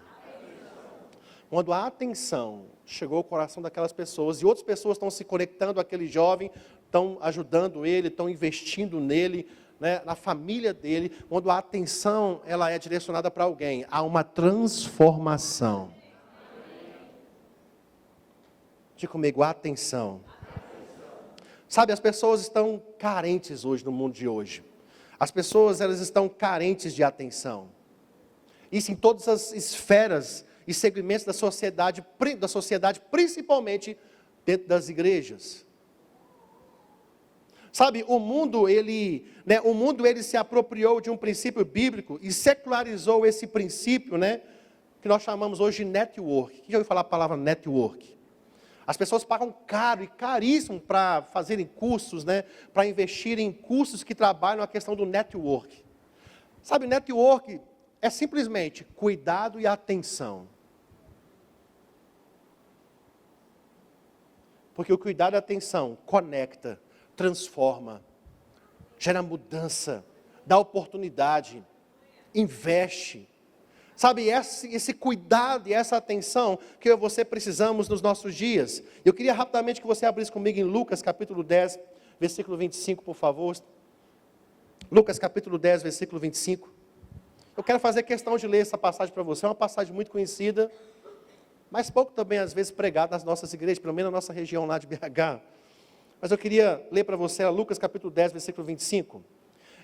Quando a atenção chegou ao coração daquelas pessoas, e outras pessoas estão se conectando àquele jovem, estão ajudando ele, estão investindo nele, né, na família dele, quando a atenção ela é direcionada para alguém, há uma transformação. Diga comigo, atenção. Sabe, as pessoas estão carentes hoje no mundo de hoje. As pessoas, elas estão carentes de atenção. Isso em todas as esferas e segmentos da sociedade, principalmente dentro das igrejas. Sabe, o mundo ele se apropriou de um princípio bíblico e secularizou esse princípio, né, que nós chamamos hoje de network. Quem já ouviu falar a palavra network? As pessoas pagam caro e caríssimo para fazerem cursos, né, para investir em cursos que trabalham a questão do network. Sabe, network é simplesmente cuidado e atenção. Porque o cuidado e a atenção conecta, transforma, gera mudança, dá oportunidade, investe. Sabe, esse cuidado e essa atenção que eu e você precisamos nos nossos dias. Eu queria rapidamente que você abrisse comigo em Lucas capítulo 10, versículo 25, por favor. Lucas capítulo 10, versículo 25. Eu quero fazer questão de ler essa passagem para você. É uma passagem muito conhecida, mas pouco também às vezes pregada nas nossas igrejas, pelo menos na nossa região lá de BH. Mas eu queria ler para você Lucas capítulo 10, versículo 25.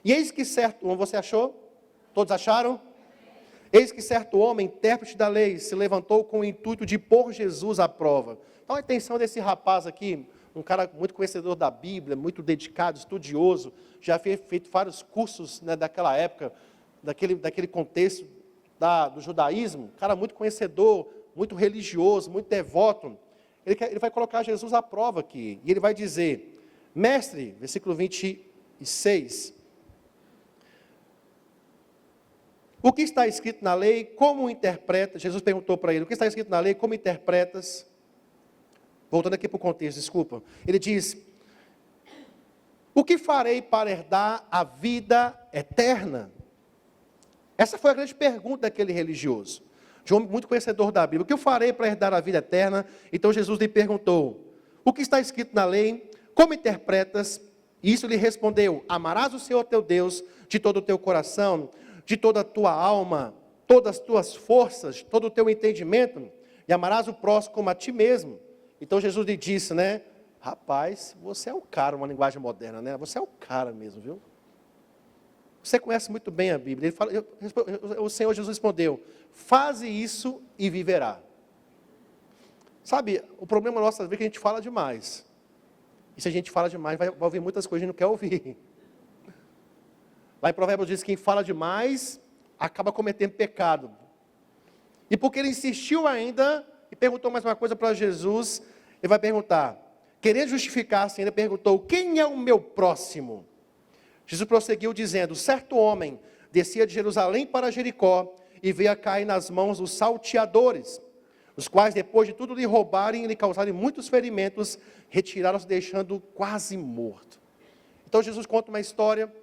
E eis que certo, você achou? Todos acharam? Eis que certo homem, intérprete da lei, se levantou com o intuito de pôr Jesus à prova. Então a intenção desse rapaz aqui, um cara muito conhecedor da Bíblia, muito dedicado, estudioso, já havia feito vários cursos, né, daquela época, daquele contexto do judaísmo, um cara muito conhecedor, muito religioso, muito devoto. Ele vai colocar Jesus à prova aqui, e ele vai dizer, mestre, versículo 26, o que está escrito na lei, como interpretas? Jesus perguntou para ele, o que está escrito na lei, como interpretas? Voltando aqui para o contexto, desculpa. Ele diz, o que farei para herdar a vida eterna? Essa foi a grande pergunta daquele religioso, de um homem muito conhecedor da Bíblia. O que eu farei para herdar a vida eterna? Então Jesus lhe perguntou, o que está escrito na lei, como interpretas? E isso lhe respondeu, amarás o Senhor teu Deus de todo o teu coração, de toda a tua alma, todas as tuas forças, todo o teu entendimento, e amarás o próximo como a ti mesmo. Então Jesus lhe disse, né, rapaz, você é o cara, uma linguagem moderna, né, você é o cara mesmo, viu? Você conhece muito bem a Bíblia. Ele fala, o Senhor Jesus respondeu, faze isso e viverá. Sabe, o problema nosso às vezes é que a gente fala demais. E se a gente fala demais, vai ouvir muitas coisas que a gente não quer ouvir. Lá em Provérbios diz que quem fala demais acaba cometendo pecado. E porque ele insistiu ainda e perguntou mais uma coisa para Jesus, ele vai perguntar, querendo justificar-se, ainda perguntou, quem é o meu próximo? Jesus prosseguiu dizendo, certo homem descia de Jerusalém para Jericó e veio a cair nas mãos dos salteadores, os quais depois de tudo lhe roubarem e lhe causarem muitos ferimentos, retiraram-se deixando quase morto. Então Jesus conta uma história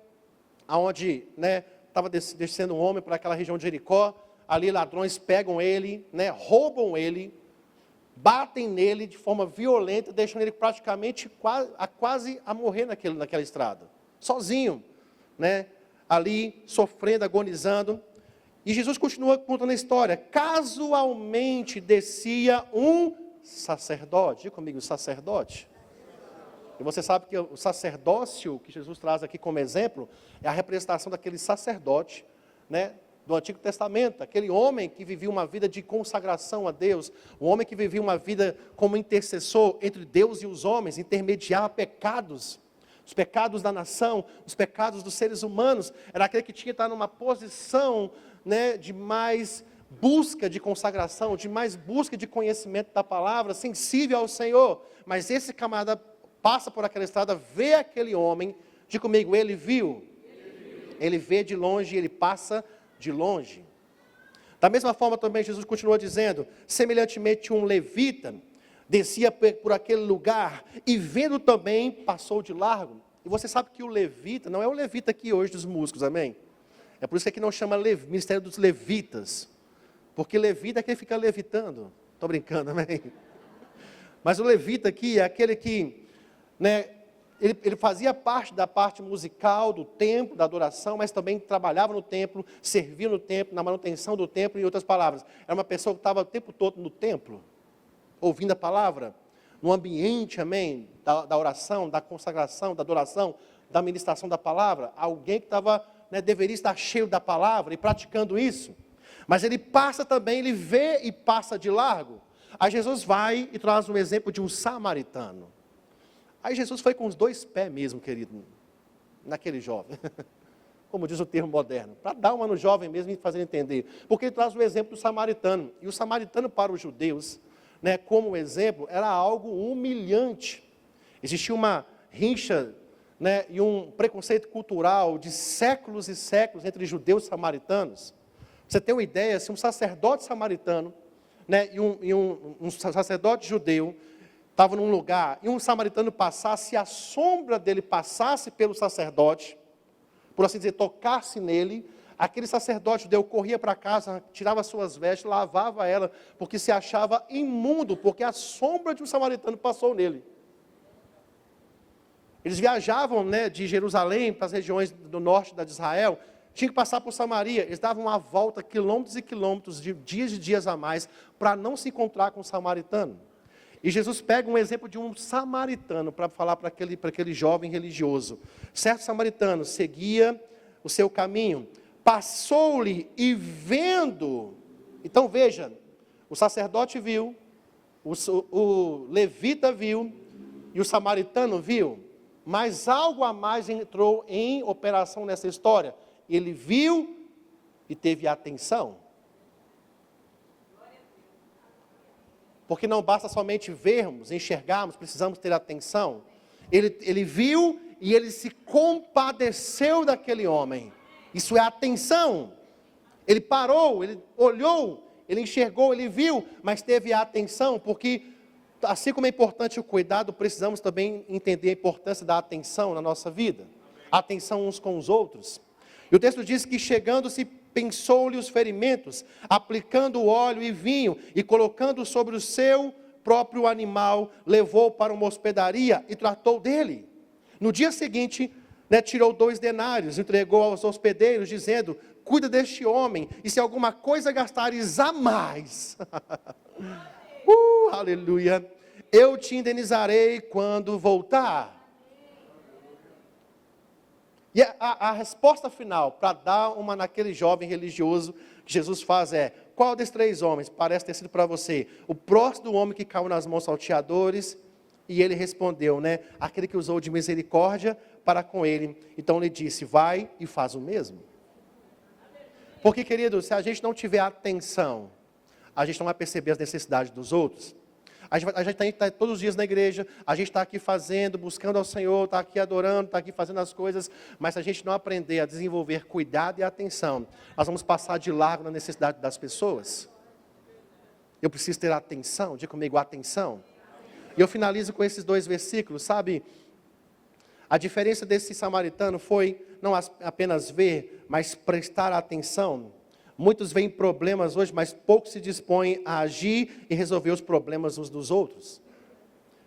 onde, né, estava descendo um homem para aquela região de Jericó, ali ladrões pegam ele, né, roubam ele, batem nele de forma violenta, deixando ele praticamente quase a morrer naquela estrada, sozinho, né? Ali sofrendo, agonizando. E Jesus continua contando a história. Casualmente descia um sacerdote. Diga comigo, sacerdote. E você sabe que o sacerdócio que Jesus traz aqui como exemplo é a representação daquele sacerdote, né, do Antigo Testamento, aquele homem que vivia uma vida de consagração a Deus, o homem que vivia uma vida como intercessor entre Deus e os homens, intermediava pecados, os pecados da nação, os pecados dos seres humanos. Era aquele que tinha que estar numa posição, né, de mais busca de consagração, de mais busca de conhecimento da palavra, sensível ao Senhor. Mas esse camarada passa por aquela estrada, vê aquele homem, diga comigo, ele viu. Ele vê de longe e ele passa de longe. Da mesma forma também Jesus continua dizendo, semelhantemente um levita descia por aquele lugar e vendo também passou de largo. E você sabe que o levita não é o levita aqui hoje dos músicos, amém? É por isso que aqui não chama ministério dos levitas, porque levita é quem fica levitando. Estou brincando, amém? Mas o levita aqui é aquele que, né, ele fazia parte da parte musical do templo, da adoração, mas também trabalhava no templo, servia no templo, na manutenção do templo, em outras palavras. Era uma pessoa que estava o tempo todo no templo, ouvindo a palavra, no ambiente, amém, da oração, da consagração, da adoração, da ministração da palavra. Alguém que estava, né, deveria estar cheio da palavra e praticando isso. Mas ele passa também, ele vê e passa de largo. Aí Jesus vai e traz um exemplo de um samaritano. Aí Jesus foi com os dois pés mesmo, querido, naquele jovem, como diz o termo moderno, para dar uma no jovem mesmo e fazer entender. Porque ele traz o exemplo do samaritano. E o samaritano para os judeus, né, como exemplo, era algo humilhante. Existia uma rincha, né, e um preconceito cultural de séculos e séculos entre judeus e samaritanos. Você tem uma ideia, se um sacerdote samaritano, né, e um sacerdote judeu estava num lugar e um samaritano passasse, e a sombra dele passasse pelo sacerdote, por assim dizer, tocasse nele, aquele sacerdote judeu corria para casa, tirava suas vestes, lavava ela, porque se achava imundo, porque a sombra de um samaritano passou nele. Eles viajavam, né, de Jerusalém para as regiões do norte de Israel, tinha que passar por Samaria, eles davam uma volta, quilômetros e quilômetros, de dias a mais, para não se encontrar com o samaritano. E Jesus pega um exemplo de um samaritano, para falar para aquele jovem religioso. Certo samaritano seguia o seu caminho, passou-lhe e vendo, então veja, o sacerdote viu, o levita viu, e o samaritano viu, mas algo a mais entrou em operação nessa história. Ele viu e teve atenção. Porque não basta somente vermos, enxergarmos, precisamos ter atenção. Ele viu e ele se compadeceu daquele homem. Isso é atenção. Ele parou, ele olhou, ele enxergou, ele viu, mas teve atenção, porque assim como é importante o cuidado, precisamos também entender a importância da atenção na nossa vida. Atenção uns com os outros. E o texto diz que chegando-se, pensou-lhe os ferimentos, aplicando óleo e vinho, e colocando sobre o seu próprio animal, levou para uma hospedaria e tratou dele. No dia seguinte, né, tirou 2 denários, entregou aos hospedeiros, dizendo, cuida deste homem, e se alguma coisa gastares a mais, aleluia, eu te indenizarei quando voltar. E a resposta final, para dar uma naquele jovem religioso, que Jesus faz é, qual desses 3 homens parece ter sido para você? O próximo do homem que caiu nas mãos salteadores? E ele respondeu, né, aquele que usou de misericórdia para com ele. Então ele disse, vai e faz o mesmo. Porque, querido, se a gente não tiver atenção, a gente não vai perceber as necessidades dos outros. A gente está todos os dias na igreja, a gente está aqui fazendo, buscando ao Senhor, está aqui adorando, está aqui fazendo as coisas, mas se a gente não aprender a desenvolver cuidado e atenção, nós vamos passar de largo na necessidade das pessoas. Eu preciso ter atenção, diga comigo, atenção. E eu finalizo com esses 2 versículos, sabe? A diferença desse samaritano foi não apenas ver, mas prestar atenção. Muitos veem problemas hoje, mas poucos se dispõem a agir e resolver os problemas uns dos outros.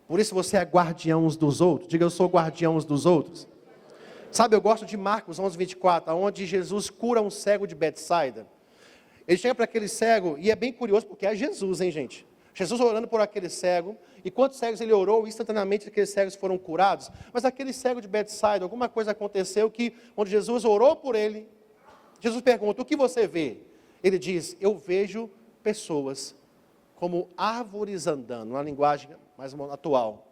Por isso você é guardião uns dos outros. Diga, eu sou guardião uns dos outros. Sabe, eu gosto de Marcos 11:24, onde Jesus cura um cego de Betsaida. Ele chega para aquele cego, e é bem curioso, porque é Jesus, hein, gente? Jesus orando por aquele cego, e quantos cegos ele orou, instantaneamente aqueles cegos foram curados. Mas aquele cego de Betsaida, alguma coisa aconteceu que, quando Jesus orou por ele, Jesus pergunta, o que você vê? Ele diz, eu vejo pessoas como árvores andando, uma linguagem mais atual.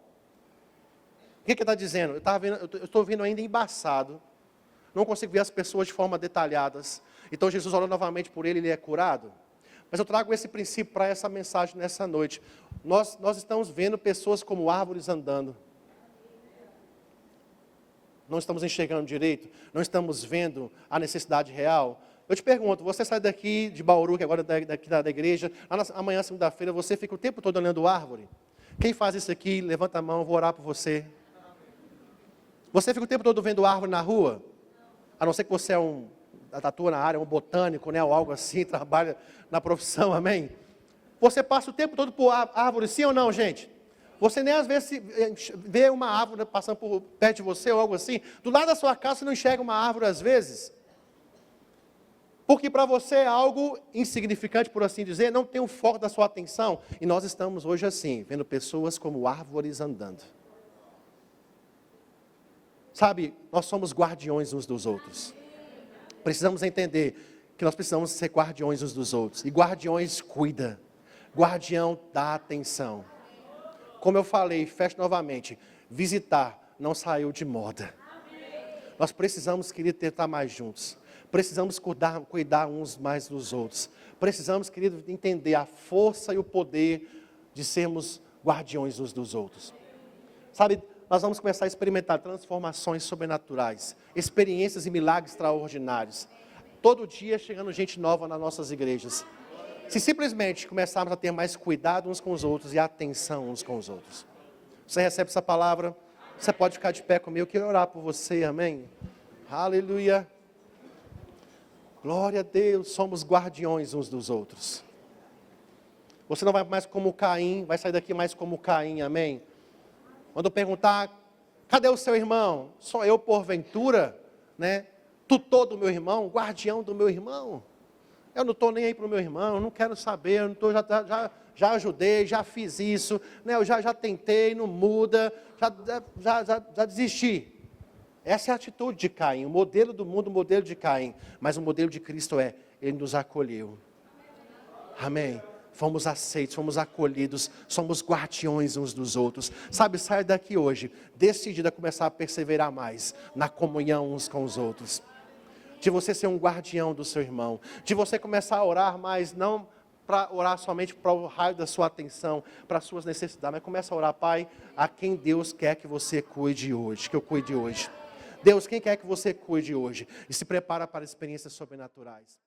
O que ele está dizendo? Eu estou vendo ainda embaçado, não consigo ver as pessoas de forma detalhadas. Então Jesus orou novamente por ele, ele é curado. Mas eu trago esse princípio para essa mensagem nessa noite. Nós estamos vendo pessoas como árvores andando. Não estamos enxergando direito, não estamos vendo a necessidade real. Eu te pergunto, você sai daqui de Bauru, que agora é daqui da igreja, amanhã, segunda-feira, você fica o tempo todo olhando árvore? Quem faz isso aqui, levanta a mão, eu vou orar por você. Você fica o tempo todo vendo árvore na rua? A não ser que você atua na área, um botânico, né, ou algo assim, trabalha na profissão, amém? Você passa o tempo todo por árvore, sim ou não, gente? Você nem às vezes vê uma árvore passando por perto de você ou algo assim. Do lado da sua casa você não enxerga uma árvore às vezes. Porque para você é algo insignificante, por assim dizer, não tem o foco da sua atenção. E nós estamos hoje assim, vendo pessoas como árvores andando. Sabe, nós somos guardiões uns dos outros. Precisamos entender que nós precisamos ser guardiões uns dos outros. E guardiões cuida. Guardião dá atenção. Como eu falei, fecho novamente, visitar não saiu de moda. Nós precisamos, querido, estar mais juntos. Precisamos cuidar uns mais dos outros. Precisamos, querido, entender a força e o poder de sermos guardiões uns dos outros. Sabe, nós vamos começar a experimentar transformações sobrenaturais, experiências e milagres extraordinários. Todo dia chegando gente nova nas nossas igrejas. Se simplesmente começarmos a ter mais cuidado uns com os outros e atenção uns com os outros. Você recebe essa palavra? Você pode ficar de pé comigo, eu quero orar por você, amém? Aleluia. Glória a Deus, somos guardiões uns dos outros. Você não vai mais como Caim, vai sair daqui mais como Caim, amém? Quando eu perguntar, cadê o seu irmão? Sou eu porventura, né? Tutor do meu irmão, guardião do meu irmão. Eu não estou nem aí para o meu irmão, eu não quero saber, eu não tô, já ajudei, já fiz isso, né? Eu já tentei, não muda, já desisti. Essa é a atitude de Caim, o modelo do mundo, o modelo de Caim. Mas o modelo de Cristo Ele nos acolheu. Amém. Fomos aceitos, fomos acolhidos, somos guardiões uns dos outros. Sabe, sai daqui hoje, decidido a começar a perseverar mais na comunhão uns com os outros. De você ser um guardião do seu irmão. De você começar a orar mais, não para orar somente para o raio da sua atenção, para as suas necessidades, mas começa a orar, Pai, a quem Deus quer que você cuide hoje, que eu cuide hoje. Deus, quem quer que você cuide hoje? E se prepara para experiências sobrenaturais.